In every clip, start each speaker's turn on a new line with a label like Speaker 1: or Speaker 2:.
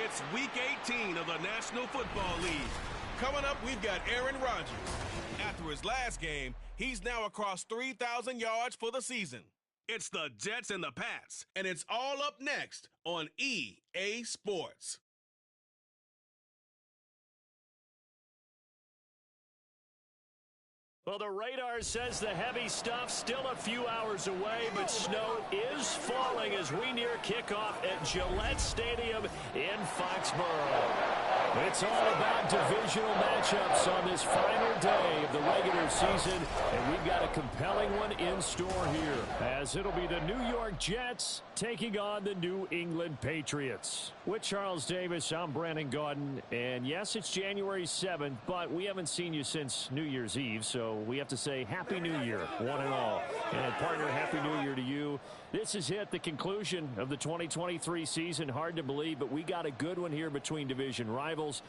Speaker 1: It's Week 18 of the National Football League. Coming up, we've got Aaron Rodgers. After his last game, he's now across 3,000 yards for the season. It's the Jets and the Pats, and it's all up next on EA Sports.
Speaker 2: Well, the radar says the heavy stuff still a few hours away, but snow is falling as we near kickoff at Gillette Stadium in Foxborough. It's all about divisional matchups on this final day of the regular season, and we've got a compelling one in store here, as it'll be the New York Jets taking on the New England Patriots. With Charles Davis, I'm Brandon Gaudin, and yes, it's January 7th, but we haven't seen you since New Year's Eve, so we have to say Happy New Year, one and all. And partner, Happy New Year to you. This is it, the conclusion of the 2023 season. Hard to believe, but we got a good one here between division rivals.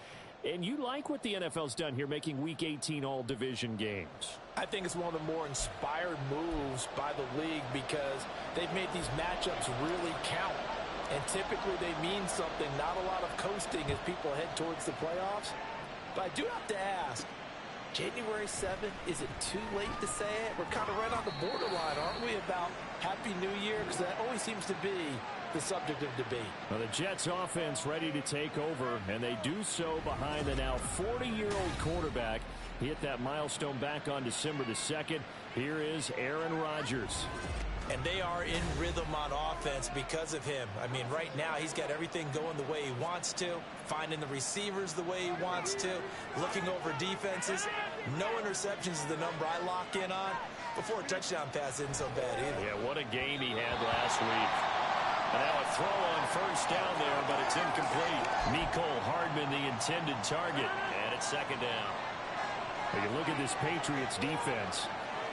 Speaker 2: And you like what the NFL's done here, making Week 18 all division games.
Speaker 3: I think it's one of the more inspired moves by the league because they've made these matchups really count. And typically they mean something, not a lot of coasting as people head towards the playoffs. But I do have to ask, January 7th, is it too late to say it? We're kind of right on the borderline, aren't we, about Happy New Year? Because that always seems to be the subject of debate.
Speaker 2: Well, the Jets offense ready to take over, and they do so behind the now 40-year-old quarterback. He hit that milestone back on December the 2nd. Here is Aaron Rodgers.
Speaker 3: And they are in rhythm on offense because of him. I mean, right now, he's got everything going the way he wants to, finding the receivers the way he wants to, looking over defenses. No interceptions is the number I lock in on. Before a touchdown pass isn't so bad either.
Speaker 2: Yeah, what a game he had last week. And now a throw on first down there, but it's incomplete. Mecole Hardman, the intended target, and it's second down. When you look at this Patriots defense,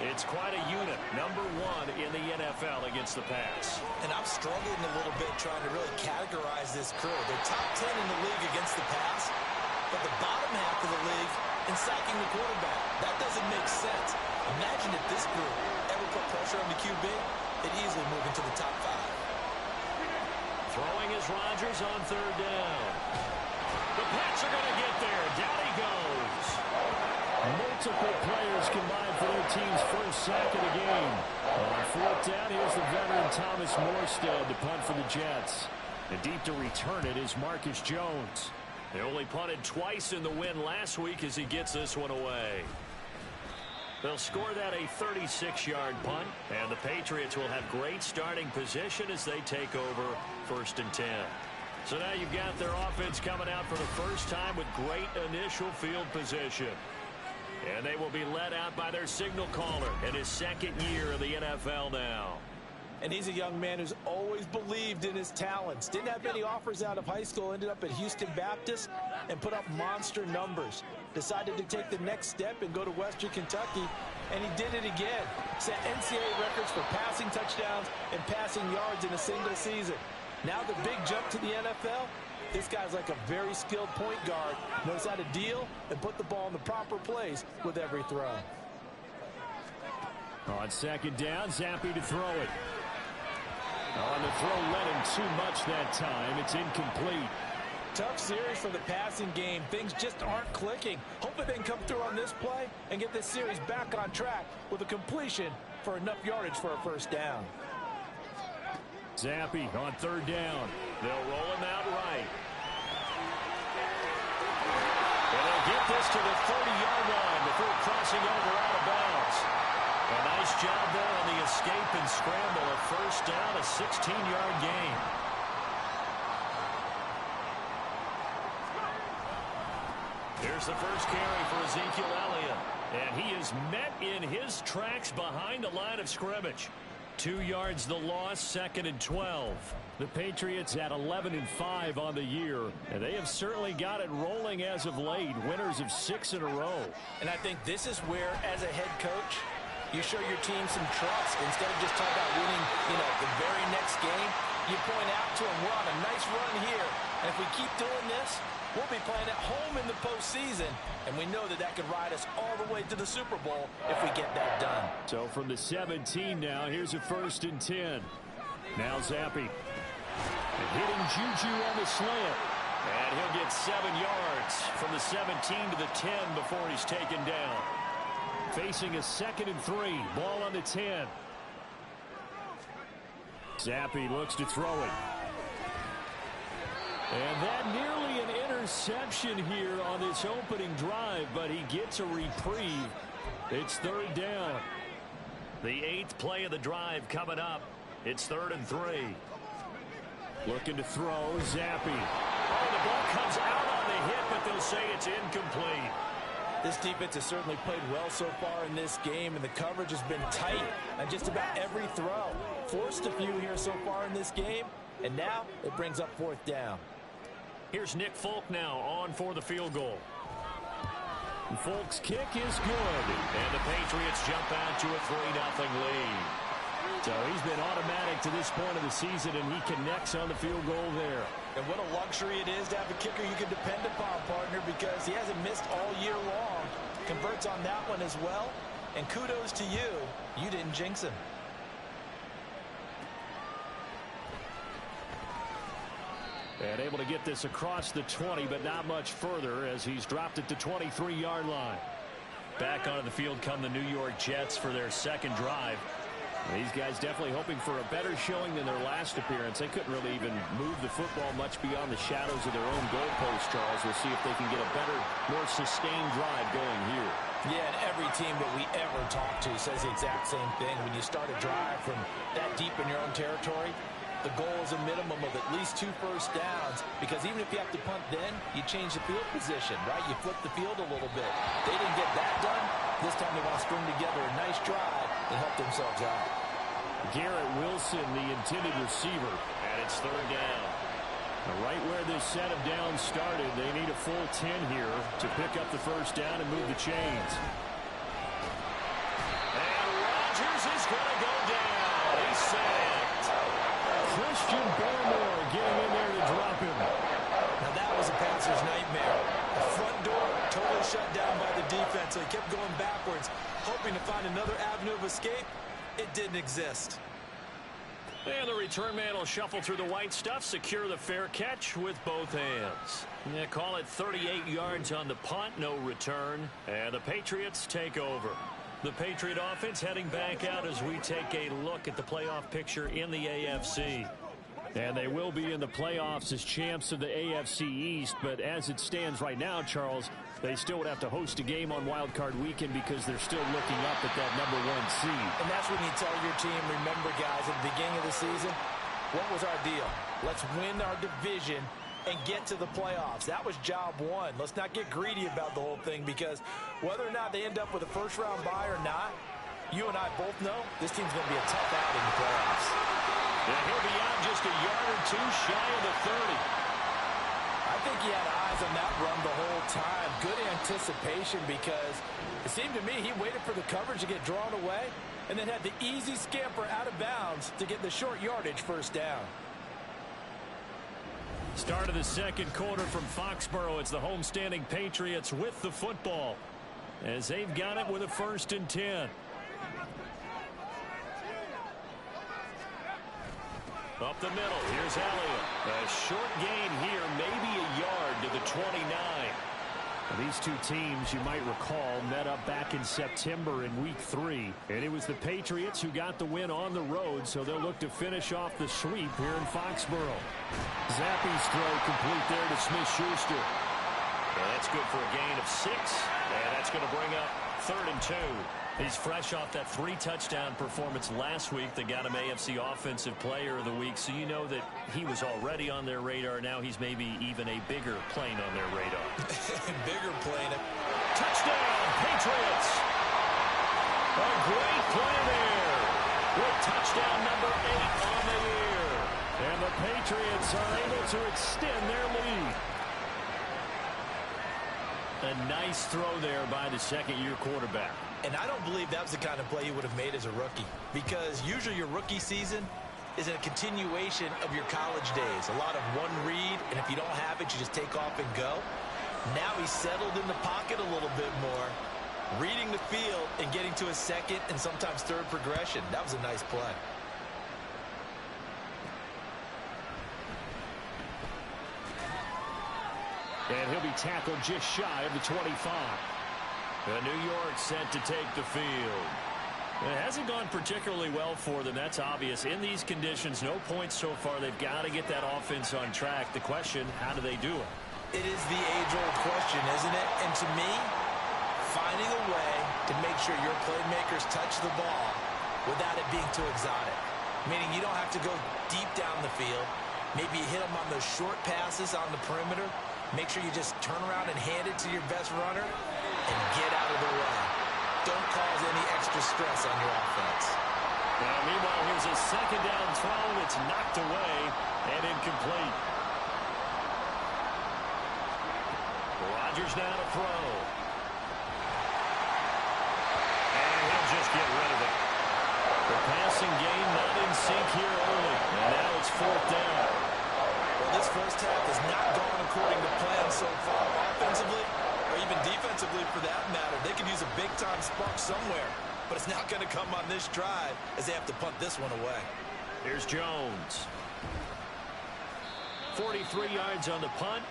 Speaker 2: it's quite a unit, number one in the NFL against the pass.
Speaker 3: And I'm struggling a little bit trying to really categorize this crew. They're top 10 in the league against the pass, but the bottom half of the league in sacking the quarterback. That doesn't make sense. Imagine if this group ever put pressure on the QB, they'd easily move into the top 5.
Speaker 2: Throwing is Rodgers on third down. The Pats are going to get there. Down he goes. Multiple players combined for their team's first sack of the game. On fourth down, here's the veteran Thomas Morstead to punt for the Jets. And deep to return it is Marcus Jones. They only punted twice in the win last week as he gets this one away. They'll score that a 36-yard punt, and the Patriots will have great starting position as they take over first and 10. So now you've got their offense coming out for the first time with great initial field position. And they will be led out by their signal caller in his second year in the NFL now.
Speaker 3: And he's a young man who's always believed in his talents. Didn't have any offers out of high school, ended up at Houston Baptist and put up monster numbers. Decided to take the next step and go to Western Kentucky, and he did it again. Set NCAA records for passing touchdowns and passing yards in a single season. Now the big jump to the NFL. This guy's like a very skilled point guard, knows how to deal and put the ball in the proper place with every throw.
Speaker 2: On second down, Zappe to throw it. On the throw, led him too much that time. It's incomplete.
Speaker 3: Tough series for the passing game. Things just aren't clicking. Hoping they can come through on this play and get this series back on track with a completion for enough yardage for a first down.
Speaker 2: Zappe on third down. They'll roll him out right. And they'll get this to the 30-yard line before crossing over out of bounds. A nice job there on the escape and scramble. A first down, a 16-yard gain. Here's the first carry for Ezekiel Elliott. And he is met in his tracks behind the line of scrimmage. 2 yards the loss, second and 12. The Patriots at 11-5 on the year, and they have certainly got it rolling as of late. Winners of 6 in a row.
Speaker 3: And I think this is where, as a head coach, you show your team some trust. Instead of just talking about winning, the very next game, you point out to them, we're on a nice run here. And if we keep doing this, we'll be playing at home in the postseason. And we know that could ride us all the way to the Super Bowl if we get that done.
Speaker 2: So from the 17 now, here's a first and 10. Now Zappe. And hitting Juju on the slant. And he'll get 7 yards from the 17 to the 10 before he's taken down. Facing a 2nd and 3. Ball on the 10. Zappi looks to throw it. And that nearly an interception here on this opening drive, but he gets a reprieve. It's 3rd down. The 8th play of the drive coming up. It's 3rd and 3. Looking to throw, Zappi. Oh, the ball comes out on the hit, but they'll say it's incomplete.
Speaker 3: This defense has certainly played well so far in this game, and the coverage has been tight on just about every throw. Forced a few here so far in this game, and now it brings up 4th down.
Speaker 2: Here's Nick Folk now on for the field goal. Folk's kick is good, and the Patriots jump out to a 3-0 lead. So he's been automatic to this point of the season, and he connects on the field goal there.
Speaker 3: And what a luxury it is to have a kicker you can depend upon, partner, because he hasn't missed all year long. Converts on that one as well, and kudos to you. You didn't jinx him.
Speaker 2: And able to get this across the 20, but not much further as he's dropped it to 23-yard line. Back onto the field come the New York Jets for their 2nd drive. These guys definitely hoping for a better showing than their last appearance. They couldn't really even move the football much beyond the shadows of their own goalpost, Charles. We'll see if they can get a better, more sustained drive going here.
Speaker 3: Yeah, and every team that we ever talk to says the exact same thing. When you start a drive from that deep in your own territory, the goal is a minimum of at least 2 first downs, because even if you have to punt then, you change the field position, right? You flip the field a little bit. They didn't get that done. This time they want to string together a nice drive and help themselves out.
Speaker 2: Garrett Wilson, the intended receiver, and it's 3rd down. Right where this set of downs started, they need a full 10 here to pick up the 1st down and move the chains. And Rodgers is going to go down. He's sacked. Christian Barmore getting in there to drop him.
Speaker 3: Now that was a passer's nightmare. The front door totally shut down by the defense, so he kept going backwards, hoping to find another avenue of escape. It didn't exist.
Speaker 2: And the return man will shuffle through the white stuff, secure the fair catch with both hands. Yeah, call it 38 yards on the punt, no return. And the Patriots take over. The Patriot offense heading back out as we take a look at the playoff picture in the AFC. And they will be in the playoffs as champs of the AFC East, but as it stands right now, Charles, they still would have to host a game on Wild Card Weekend because they're still looking up at that #1 seed.
Speaker 3: And that's when you tell your team, remember, guys, at the beginning of the season, what was our deal? Let's win our division and get to the playoffs. That was job 1. Let's not get greedy about the whole thing, because whether or not they end up with a first-round bye or not, you and I both know this team's going to be a tough out in the playoffs.
Speaker 2: And he'll be out just a yard or 2 shy of the 30.
Speaker 3: I think he had eyes on that run the whole time. Good anticipation, because it seemed to me he waited for the coverage to get drawn away and then had the easy scamper out of bounds to get the short yardage 1st down.
Speaker 2: Start of the 2nd quarter from Foxborough. It's the homestanding Patriots with the football as they've got it with a 1st and 10. Up the middle, here's Elliott. A short gain here, maybe a yard to the 29. These two teams, you might recall, met up back in September in Week 3. And it was the Patriots who got the win on the road, so they'll look to finish off the sweep here in Foxborough. Zappi's throw complete there to Smith-Schuster. And that's good for a gain of 6. And that's going to bring up 3rd and 2. He's fresh off that 3-touchdown performance last week that got him AFC Offensive Player of the Week, so you know that he was already on their radar. Now he's maybe even a bigger plane on their radar.
Speaker 3: Bigger plane.
Speaker 2: Touchdown, Patriots! A great play there with touchdown number 8 on the year. And the Patriots are able to extend their lead. A nice throw there by the 2nd-year quarterback.
Speaker 3: And I don't believe that was the kind of play he would have made as a rookie, because usually your rookie season is a continuation of your college days. A lot of one read, and if you don't have it, you just take off and go. Now he's settled in the pocket a little bit more, reading the field and getting to a 2nd and sometimes 3rd progression. That was a nice play.
Speaker 2: And he'll be tackled just shy of the 25. New York set to take the field. It hasn't gone particularly well for them. That's obvious. In these conditions, no points so far. They've got to get that offense on track. The question, how do they do it?
Speaker 3: It is the age-old question, isn't it? And to me, finding a way to make sure your playmakers touch the ball without it being too exotic. Meaning you don't have to go deep down the field. Maybe you hit them on those short passes on the perimeter. Make sure you just turn around and hand it to your best runner and get out of the way. Don't cause any extra stress on your offense.
Speaker 2: Now, meanwhile, here's a second down throw that's knocked away and incomplete. Rodgers now to throw. And he'll just get rid of it. The passing game not in sync here early. And now it's fourth down.
Speaker 3: Well, this first half has not gone according to plan so far. Offensively, or even defensively for that matter, they could use a big-time spark somewhere. But it's not going to come on this drive as they have to punt this one away.
Speaker 2: Here's Jones. 43 yards on the punt.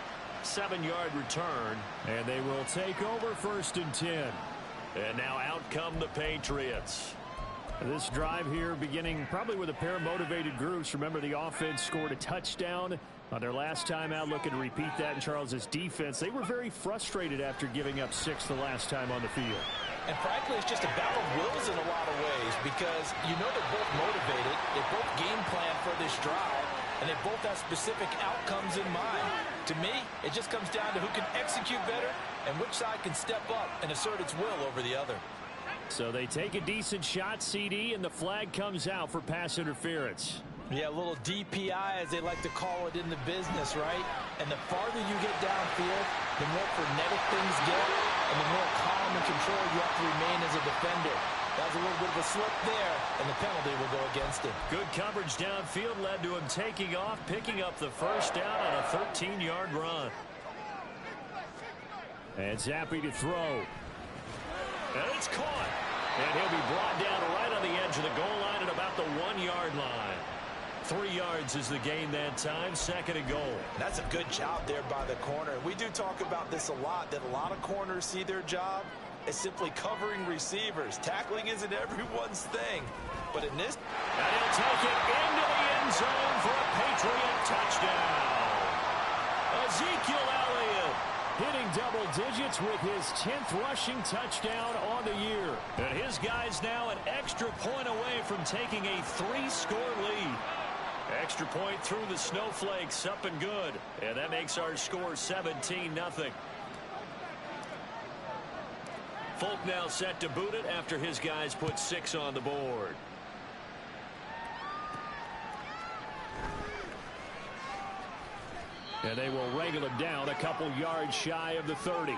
Speaker 2: 7-yard return, and they will take over 1st and 10. And now out come the Patriots. This drive here beginning probably with a pair of motivated groups. Remember, the offense scored a touchdown on their last time out. Looking to repeat that in Charles's defense. They were very frustrated after giving up 6 the last time on the field.
Speaker 3: And frankly, it's just a battle of wills in a lot of ways because you know they're both motivated. They both game plan for this drive, and they both have specific outcomes in mind. To me, it just comes down to who can execute better and which side can step up and assert its will over the other.
Speaker 2: So they take a decent shot, CD, and the flag comes out for pass interference.
Speaker 3: Yeah, a little DPI, as they like to call it in the business, right? And the farther you get downfield, the more frenetic things get, and the more calm and control you have to remain as a defender. That was a little bit of a slip there, and the penalty will go against him.
Speaker 2: Good coverage downfield led to him taking off, picking up the first down on a 13-yard run. And Zappi to throw. And it's caught. And he'll be brought down right on the edge of the goal line at about the 1-yard line. 3 yards is the gain that time, 2nd and goal.
Speaker 3: That's a good job there by the corner. We do talk about this a lot, that a lot of corners see their job as simply covering receivers. Tackling isn't everyone's thing. But in this...
Speaker 2: And he'll take it into the end zone for a Patriot touchdown. Ezekiel Elliott hitting double digits with his 10th rushing touchdown on the year. And his guys now an extra point away from taking a 3-score lead. Extra point through the snowflakes, up and good. And that makes our score 17-0. Folk now set to boot it after his guys put 6 on the board. And they will wrangle him down a couple yards shy of the 30.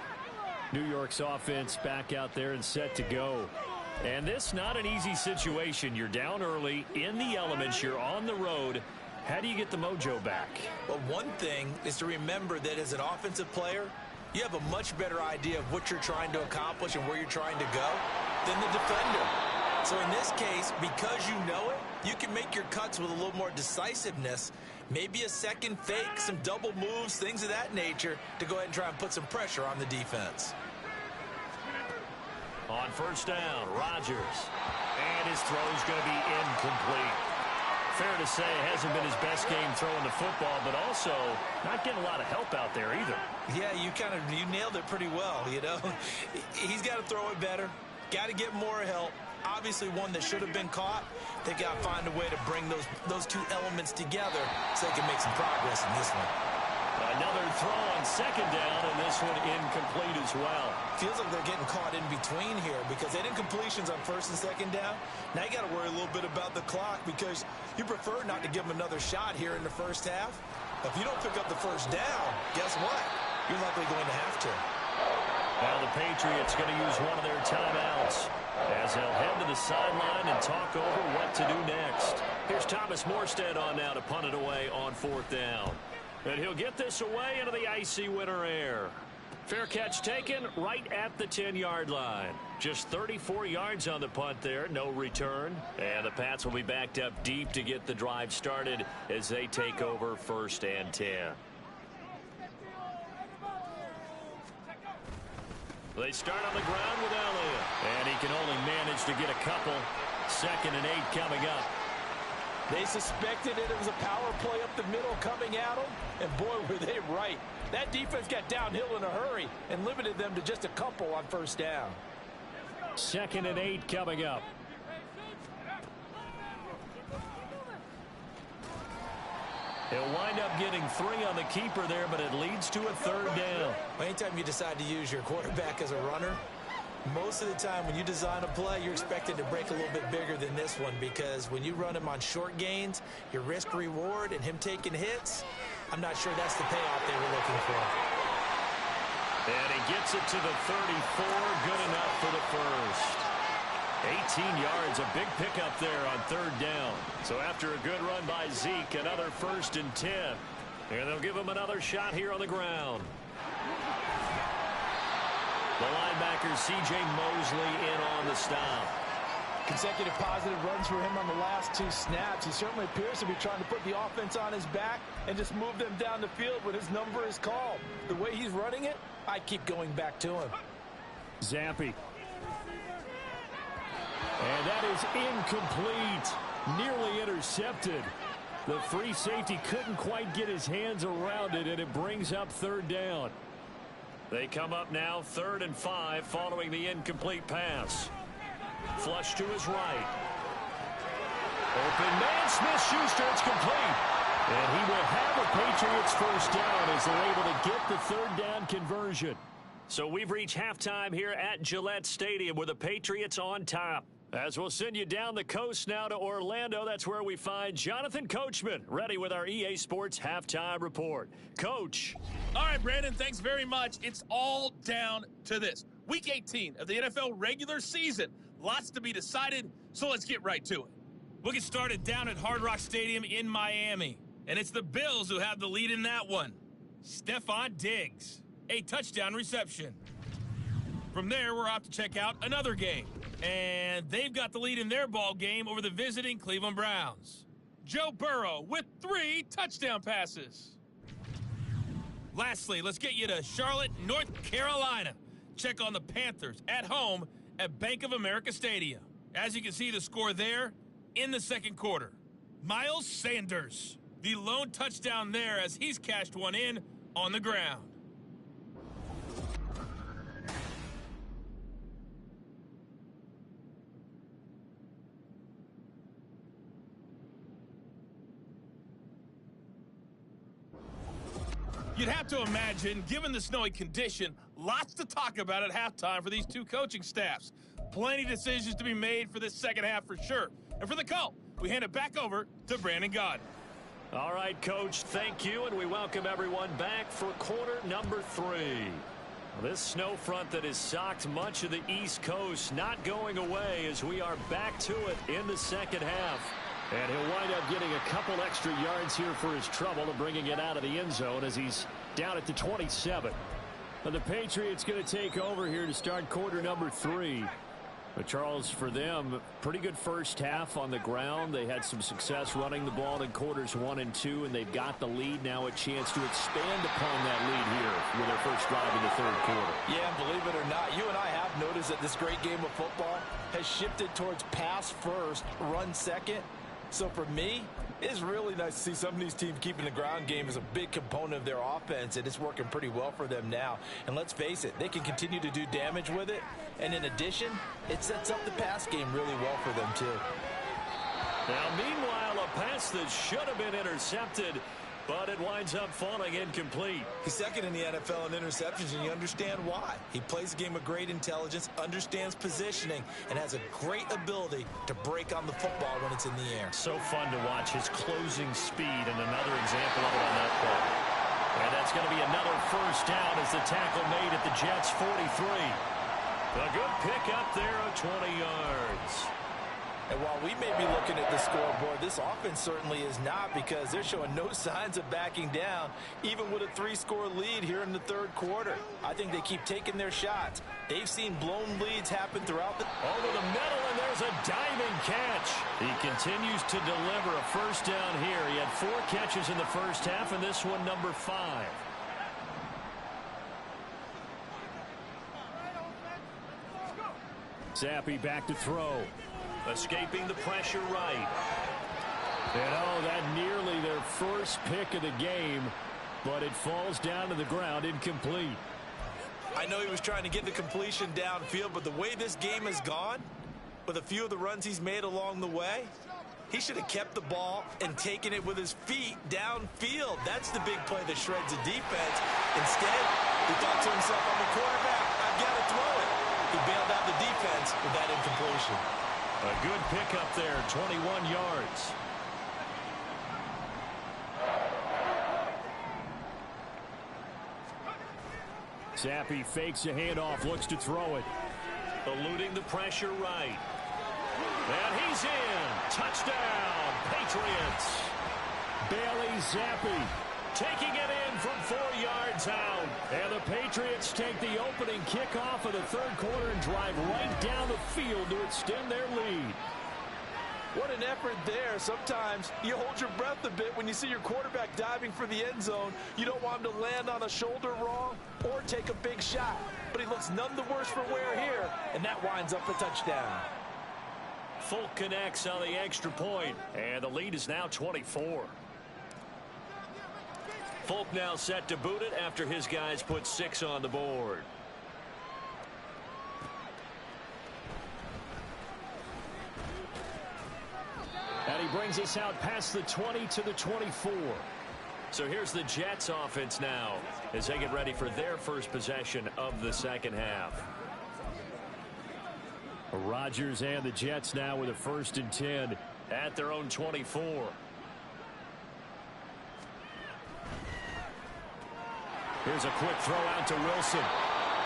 Speaker 2: New York's offense back out there and set to go. And this not an easy situation. You're down early, in the elements, you're on the road. How do you get the mojo back?
Speaker 3: Well, one thing is to remember that as an offensive player, you have a much better idea of what you're trying to accomplish and where you're trying to go than the defender. So in this case, because you know it, you can make your cuts with a little more decisiveness, maybe a second fake, some double moves, things of that nature, to go ahead and try and put some pressure on the defense.
Speaker 2: On first down, Rodgers. And his throw's going to be incomplete. Fair to say it hasn't been his best game throwing the football, but also not getting a lot of help out there either.
Speaker 3: Yeah, you nailed it pretty well, you know. He's got to throw it better. Got to get more help. Obviously one that should have been caught. They got to find a way to bring those two elements together so they can make some progress in this one.
Speaker 2: Another throw on second down, and this one incomplete as well.
Speaker 3: Feels like they're getting caught in between here because they didn't completions on first and second down. Now you got to worry a little bit about the clock because you prefer not to give them another shot here in the first half. If you don't pick up the first down, guess what? You're likely going to have to.
Speaker 2: Now the Patriots going to use one of their timeouts as they'll head to the sideline and talk over what to do next. Here's Thomas Morstead on now to punt it away on fourth down. And he'll get this away into the icy winter air. Fair catch taken right at the 10-yard line. Just 34 yards on the punt there, no return. And the Pats will be backed up deep to get the drive started as they take over 1st and 10. They start on the ground with Elliott. And he can only manage to get a couple. 2nd and 8 coming up.
Speaker 3: They suspected it was a power play up the middle coming at them, and boy, were they right. That defense got downhill in a hurry and limited them to just a couple on 1st down.
Speaker 2: 2nd and 8 coming up. He'll wind up getting 3 on the keeper there, but it leads to a 3rd down.
Speaker 3: Anytime you decide to use your quarterback as a runner, most of the time when you design a play, you're expected to break a little bit bigger than this one, because when you run him on short gains, your risk reward and him taking hits, I'm not sure that's the payoff they were looking for.
Speaker 2: And he gets it to the 34, good enough for the first. 18 yards, a big pickup there on 3rd down. So after a good run by Zeke, another 1st and 10. And they'll give him another shot here on the ground. The linebacker, C.J. Mosley, in on the stop.
Speaker 3: Consecutive positive runs for him on the last 2 snaps. He certainly appears to be trying to put the offense on his back and just move them down the field when his number is called. The way he's running it, I keep going back to him.
Speaker 2: Zampi. And that is incomplete. Nearly intercepted. The free safety couldn't quite get his hands around it, and it brings up 3rd down. They come up now 3rd and 5 following the incomplete pass. Flush to his right. Open man, Smith-Schuster, it's complete. And he will have a Patriots 1st down as they're able to get the 3rd down conversion. So we've reached halftime here at Gillette Stadium with the Patriots on top. As we'll send you down the coast now to Orlando, that's where we find Jonathan Coachman, ready with our EA Sports Halftime Report. Coach.
Speaker 4: All right, Brandon, thanks very much. It's all down to this. Week 18 of the NFL regular season. Lots to be decided, so let's get right to it. We'll get started down at Hard Rock Stadium in Miami. And it's the Bills who have the lead in that one. Stephon Diggs, a touchdown reception. From there, we're off to check out another game. And they've got the lead in their ball game over the visiting Cleveland Browns. Joe Burrow with 3 touchdown passes. Lastly, let's get you to Charlotte, North Carolina. Check on the Panthers at home at Bank of America Stadium. As you can see, the score there in the 2nd quarter. Miles Sanders, the lone touchdown there as he's cashed one in on the ground. You'd have to imagine, given the snowy condition, lots to talk about at halftime for these 2 coaching staffs. Plenty of decisions to be made for this 2nd half for sure. And for the call, we hand it back over to Brandon Gaudin.
Speaker 2: All right, Coach, thank you, and we welcome everyone back for quarter number 3. This snow front that has socked much of the East Coast not going away as we are back to it in the 2nd half. And he'll wind up getting a couple extra yards here for his trouble and bringing it out of the end zone as he's down at the 27. And the Patriots going to take over here to start quarter number 3. But Charles, for them, pretty good first half on the ground. They had some success running the ball in quarters 1 and 2, and they've got the lead now, a chance to expand upon that lead here with their first drive in the 3rd quarter.
Speaker 3: Yeah, and believe it or not, you and I have noticed that this great game of football has shifted towards pass first, run second. So for me, it's really nice to see some of these teams keeping the ground game as a big component of their offense, and it's working pretty well for them now. And let's face it, they can continue to do damage with it. And in addition, it sets up the pass game really well for them, too.
Speaker 2: Now, meanwhile, a pass that should have been intercepted, but it winds up falling incomplete.
Speaker 3: He's 2nd in the NFL in interceptions, and you understand why. He plays a game of great intelligence, understands positioning, and has a great ability to break on the football when it's in the air.
Speaker 2: So fun to watch his closing speed, and another example of it on that play. And that's going to be another 1st down as the tackle made at the Jets' 43. A good pick up there of 20 yards.
Speaker 3: And while we may be looking at the scoreboard, this offense certainly is not, because they're showing no signs of backing down, even with a 3-score lead here in the 3rd quarter. I think they keep taking their shots. They've seen blown leads happen throughout the...
Speaker 2: Over the middle, and there's a diving catch. He continues to deliver a 1st down here. He had 4 catches in the first half, and this one number 5. Zappi back to throw. Escaping the pressure right. And oh, that nearly their first pick of the game, but it falls down to the ground incomplete.
Speaker 3: I know he was trying to get the completion downfield, but the way this game has gone, with a few of the runs he's made along the way, he should have kept the ball and taken it with his feet downfield. That's the big play that shreds the defense. Instead, he thought to himself, I'm a quarterback, I've got to throw it. He bailed out the defense with that incompletion.
Speaker 2: A good pickup there, 21 yards. Zappi fakes a handoff, looks to throw it. Eluding the pressure right. And he's in. Touchdown, Patriots. Bailey Zappi taking it in from 4 yards out. And the Patriots take the opening kickoff of the third quarter and drive right down the field to extend their lead.
Speaker 3: What an effort there. Sometimes you hold your breath a bit when you see your quarterback diving for the end zone. You don't want him to land on a shoulder wrong or take a big shot. But he looks none the worse for wear here, and that winds up a touchdown.
Speaker 2: Folk connects on the extra point, and the lead is now 24. Folk now set to boot it after his guys put 6 on the board. And he brings us out past the 20 to the 24. So here's the Jets offense now as they get ready for their first possession of the second half. Rodgers and the Jets now with a 1st and 10 at their own 24. Here's a quick throw out to Wilson.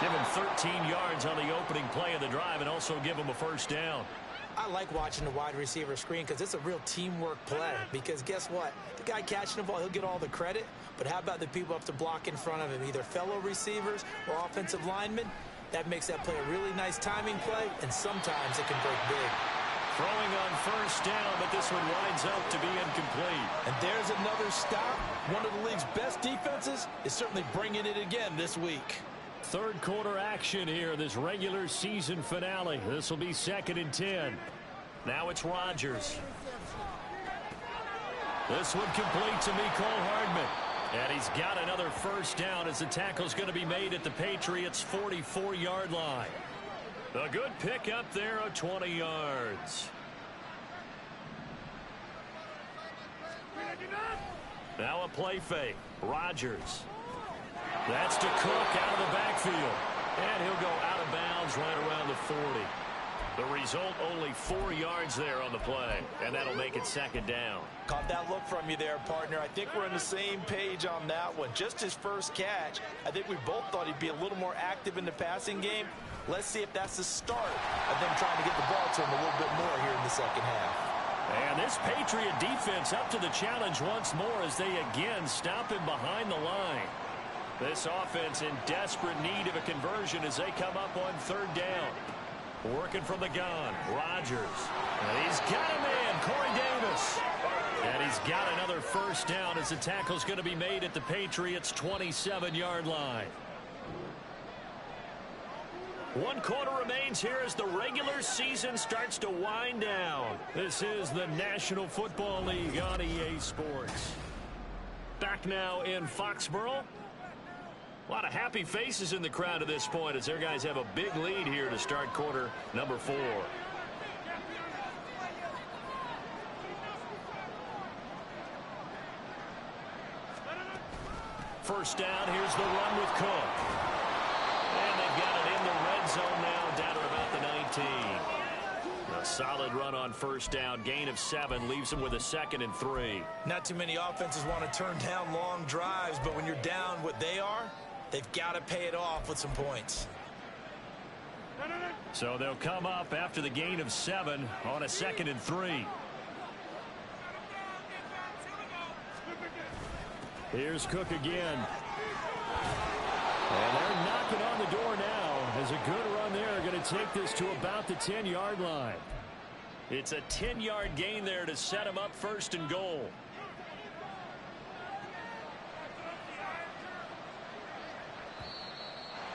Speaker 2: Give him 13 yards on the opening play of the drive and also give him a 1st down.
Speaker 5: I like watching the wide receiver screen because it's a real teamwork play. Because guess what? The guy catching the ball, he'll get all the credit. But how about the people up to block in front of him, either fellow receivers or offensive linemen? That makes that play a really nice timing play, and sometimes it can break big.
Speaker 2: Throwing on 1st down, but this one winds up to be incomplete.
Speaker 3: And there's another stop. One of the league's best defenses is certainly bringing it again this week.
Speaker 2: Third quarter action here, this regular season finale. This will be 2nd and 10. Now it's Rodgers. This one complete to Mecole Hardman. And he's got another 1st down as the tackle's going to be made at the Patriots' 44-yard line. A good pickup there of 20 yards. Now a play fake. Rodgers. That's to Cook out of the backfield. And he'll go out of bounds right around the 40. The result, only 4 yards there on the play. And that'll make it 2nd down.
Speaker 3: Caught that look from you there, partner. I think we're on the same page on that one. Just his first catch. I think we both thought he'd be a little more active in the passing game. Let's see if that's the start of them trying to get the ball to him a little bit more here in the second half.
Speaker 2: And this Patriot defense up to the challenge once more as they again stop him behind the line. This offense in desperate need of a conversion as they come up on 3rd down. Working from the gun, Rodgers. And he's got a man, Corey Davis. And he's got another 1st down as the tackle's going to be made at the Patriots' 27-yard line. 1 quarter remains here as the regular season starts to wind down. This is the National Football League on EA Sports. Back now in Foxborough. A lot of happy faces in the crowd at this point as their guys have a big lead here to start quarter number 4. First down, here's the run with Cook. And they've got it in the red zone now, down to about the 19. A solid run on 1st down, gain of 7, leaves them with a 2nd and 3.
Speaker 3: Not too many offenses want to turn down long drives, but when you're down what they are, they've got to pay it off with some points.
Speaker 2: So they'll come up after the gain of 7 on a 2nd and 3. Here's Cook again. And they're knocking on the door now. As a good run there, going to take this to about the 10-yard line. It's a 10-yard gain there to set him up 1st and goal.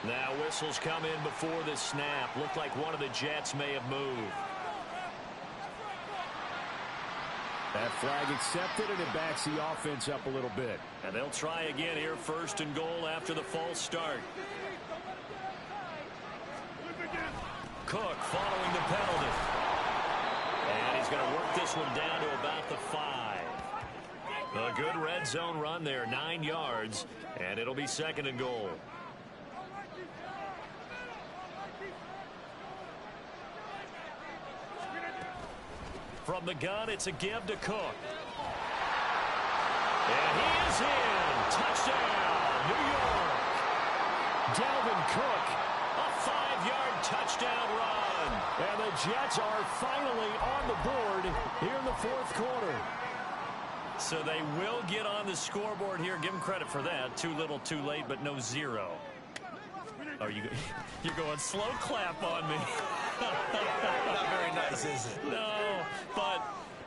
Speaker 2: Now whistles come in before the snap. Looked like one of the Jets may have moved.
Speaker 6: That flag accepted, and it backs the offense up a little bit.
Speaker 2: And they'll try again here, 1st and goal after the false start. Cook following the penalty. And he's going to work this one down to about the 5. A good red zone run there, 9 yards, and it'll be 2nd and goal. From the gun, it's a give to Cook. And he is in. Touchdown, New York. Dalvin Cook, a 5-yard touchdown run.
Speaker 6: And the Jets are finally on the board here in the 4th quarter.
Speaker 2: So they will get on the scoreboard here. Give them credit for that. Too little, too late, but no 0. Are you're going slow clap on me.
Speaker 5: Not very nice, is it?
Speaker 2: No, but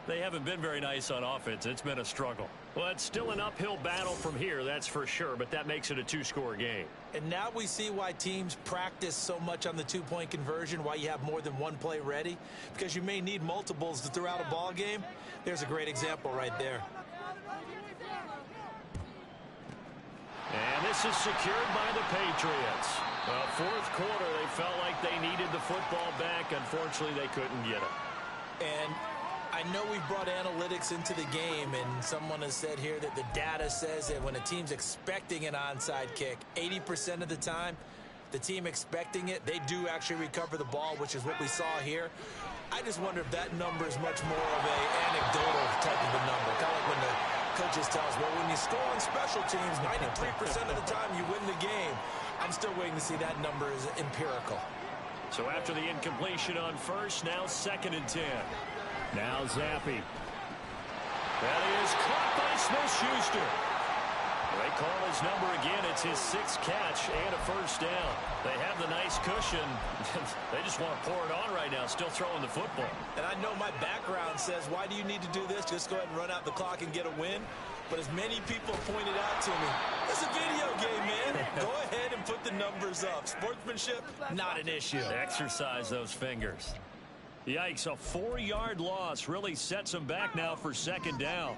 Speaker 2: they haven't been very nice on offense. It's been a struggle. Well, it's still an uphill battle from here, that's for sure, but that makes it a 2-score game.
Speaker 5: And now we see why teams practice so much on the 2-point conversion, why you have more than one play ready, because you may need multiples to throughout a ball game. There's a great example right there.
Speaker 2: And this is secured by the Patriots. Well, 4th quarter, they felt like they needed the football back. Unfortunately, they couldn't get it.
Speaker 5: And I know we brought analytics into the game, and someone has said here that the data says that when a team's expecting an onside kick, 80% of the time, the team expecting it, they do actually recover the ball, which is what we saw here. I just wonder if that number is much more of an anecdotal type of a number. Kind of like when the coaches tell us, well, when you score on special teams, 93% of the time you win the game. I'm still waiting to see that number is empirical.
Speaker 2: So after the incompletion on 1st, now 2nd and 10.
Speaker 6: Now Zappi.
Speaker 2: That is caught by Smith-Schuster. They call his number again. It's his 6th catch and a 1st down. They have the nice cushion. They just want to pour it on right now, still throwing the football.
Speaker 5: And I know my background says, why do you need to do this? Just go ahead and run out the clock and get a win. But as many people pointed out to me, it's a video game, man. Go ahead and put the numbers up. Sportsmanship, not an issue.
Speaker 2: Exercise those fingers. Yikes, a 4-yard loss really sets them back now for 2nd down.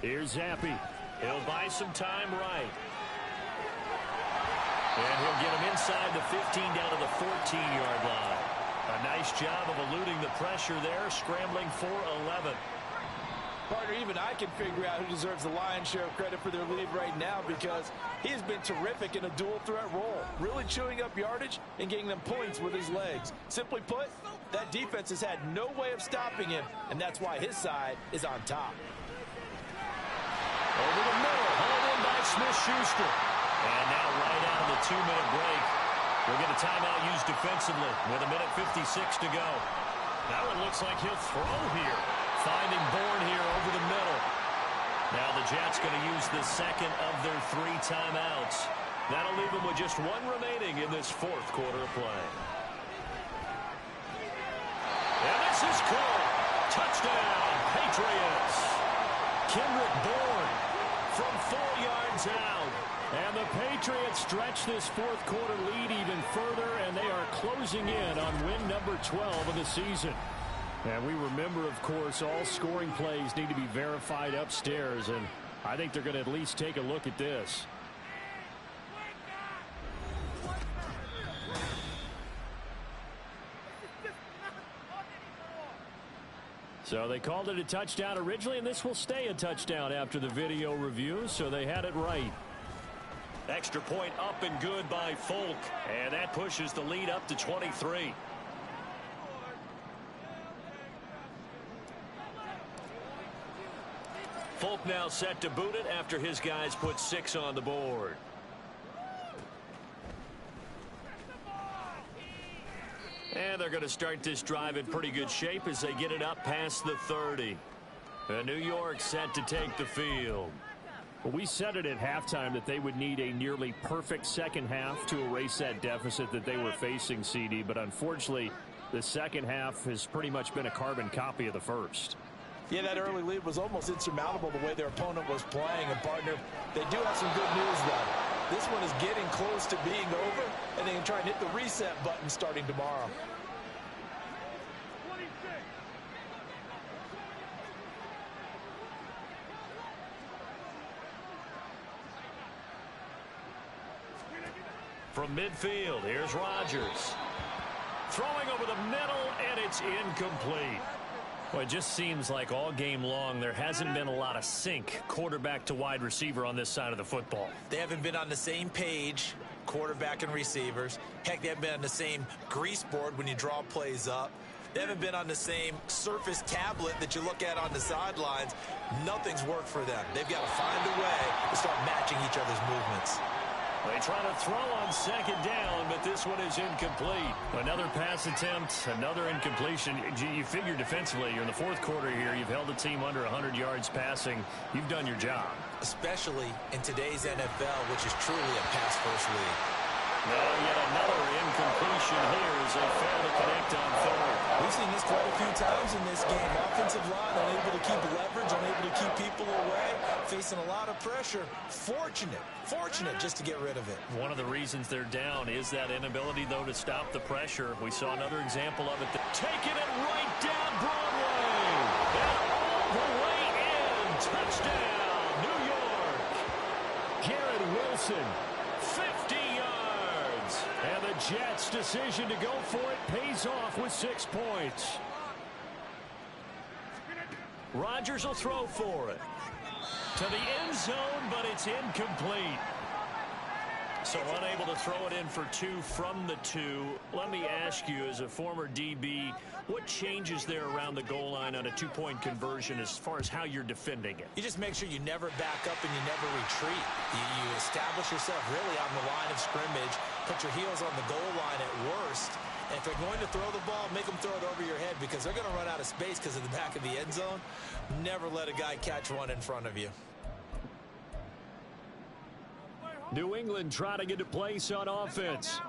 Speaker 6: Here's Zappi.
Speaker 2: He'll buy some time right. And he'll get him inside the 15 down to the 14-yard line. A nice job of eluding the pressure there, scrambling for 11.
Speaker 3: Partner, even I can figure out who deserves the lion's share of credit for their lead right now, because he has been terrific in a dual threat role, really chewing up yardage and getting them points with his legs. Simply put, that defense has had no way of stopping him, and that's why his side is on top.
Speaker 2: Over the middle, hauled in by Smith-Schuster. And now right out of the 2-minute break, we'll get a timeout used defensively with 1:56 to go. That one looks like he'll throw here. Finding Bourne here over the middle. Now the Jets going to use the 2nd of their 3 timeouts. That'll leave them with just 1 remaining in this 4th quarter of play. And this is caught. Touchdown, Patriots. Kendrick Bourne from 4 yards out.
Speaker 6: And the Patriots stretch this 4th quarter lead even further, and they are closing in on win number 12 of the season. And we remember, of course, all scoring plays need to be verified upstairs, and I think they're going to at least take a look at this. So they called it a touchdown originally, and this will stay a touchdown after the video review, so they had it right.
Speaker 2: Extra point up and good by Folk, and that pushes the lead up to 23. Folk now set to boot it after his guys put 6 on the board. And they're going to start this drive in pretty good shape as they get it up past the 30. And New York set to take the field.
Speaker 6: Well, we said it at halftime that they would need a nearly perfect second half to erase that deficit that they were facing, CD. But unfortunately, the second half has pretty much been a carbon copy of the first.
Speaker 3: Yeah, that early lead was almost insurmountable the way their opponent was playing. And, partner, they do have some good news, though. This one is getting close to being over, and they can try and hit the reset button starting tomorrow.
Speaker 2: From midfield, here's Rodgers. Throwing over the middle, and it's incomplete. Well, it just seems like all game long there hasn't been a lot of sync quarterback to wide receiver on this side of the football.
Speaker 5: They haven't been on the same page, quarterback and receivers. Heck, they haven't been on the same grease board when you draw plays up. They haven't been on the same surface tablet that you look at on the sidelines. Nothing's worked for them. They've got to find a way to start matching each other's movements.
Speaker 2: They try to throw on second down, but this one is incomplete. Another pass attempt, another incompletion. You figure defensively, you're in the fourth quarter here. You've held the team under 100 yards passing. You've done your job.
Speaker 5: Especially in today's NFL, which is truly a pass-first league.
Speaker 2: Now yet another incompletion here as they fail to connect on third.
Speaker 3: We've seen this quite a few times in this game. Offensive line unable to keep leverage, unable to keep people away, facing a lot of pressure. Fortunate just to get rid of it.
Speaker 2: One of the reasons they're down is that inability, though, to stop the pressure. We saw another example of it. Taking it right down Broadway. And all the way in. Touchdown, New York. Garrett Wilson, 50 yards. And the Jets' decision to go for it pays off with 6 points. Rodgers will throw for it. To the end zone, but it's incomplete. So unable to throw it in for 2 from the 2. Let me ask you, as a former DB, what changes there around the goal line on a 2-point conversion as far as how you're defending it?
Speaker 5: You just make sure you never back up and you never retreat. You establish yourself really on the line of scrimmage, put your heels on the goal line at worst. And if they're going to throw the ball, make them throw it over your head because they're going to run out of space because of the back of the end zone. Never let a guy catch one in front of you.
Speaker 2: New England trying to get a place on offense.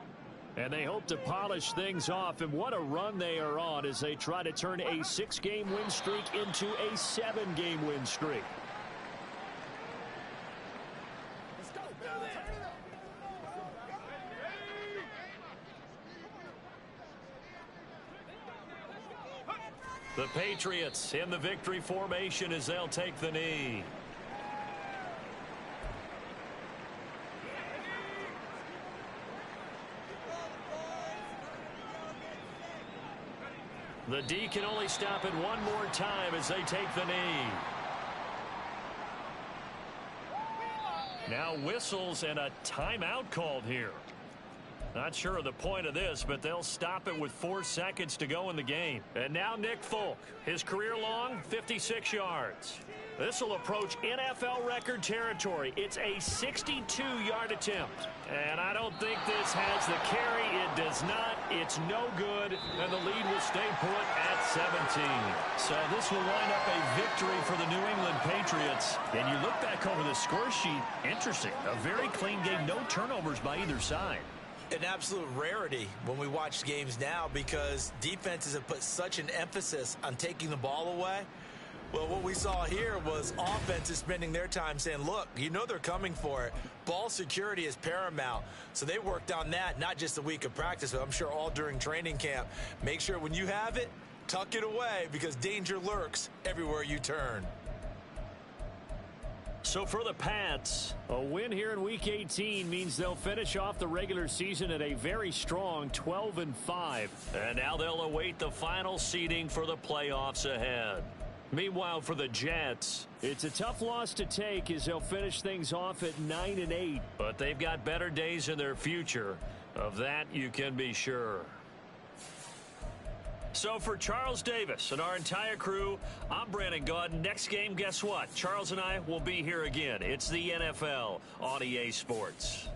Speaker 2: And they hope to polish things off. And what a run they are on as they try to turn a 6-game win streak into a 7-game win streak. The Patriots in the victory formation as they'll take the knee. The D can only stop it one more time as they take the knee. Now whistles and a timeout called here. Not sure of the point of this, but they'll stop it with 4 seconds to go in the game. And now Nick Folk, his career long, 56 yards. This will approach NFL record territory. It's a 62-yard attempt. And I don't think this has the carry. It does not. It's no good. And the lead will stay put at 17. So this will wind up a victory for the New England Patriots. And you look back over the score sheet, interesting. A very clean game, no turnovers by either side.
Speaker 5: An absolute rarity when we watch games now because defenses have put such an emphasis on taking the ball away. Well, what we saw here was offenses spending their time saying, look, you know they're coming for it. Ball security is paramount. So they worked on that, not just a week of practice, but I'm sure all during training camp. Make sure when you have it, tuck it away because danger lurks everywhere you turn.
Speaker 2: So for the Pats, a win here in Week 18 means they'll finish off the regular season at a very strong 12-5. And now they'll await the final seeding for the playoffs ahead. Meanwhile, for the Jets, it's a tough loss to take as they'll finish things off at 9-8. But they've got better days in their future. Of that, you can be sure. So for Charles Davis and our entire crew, I'm Brandon Gaudin. Next game, guess what? Charles and I will be here again. It's the NFL on EA Sports.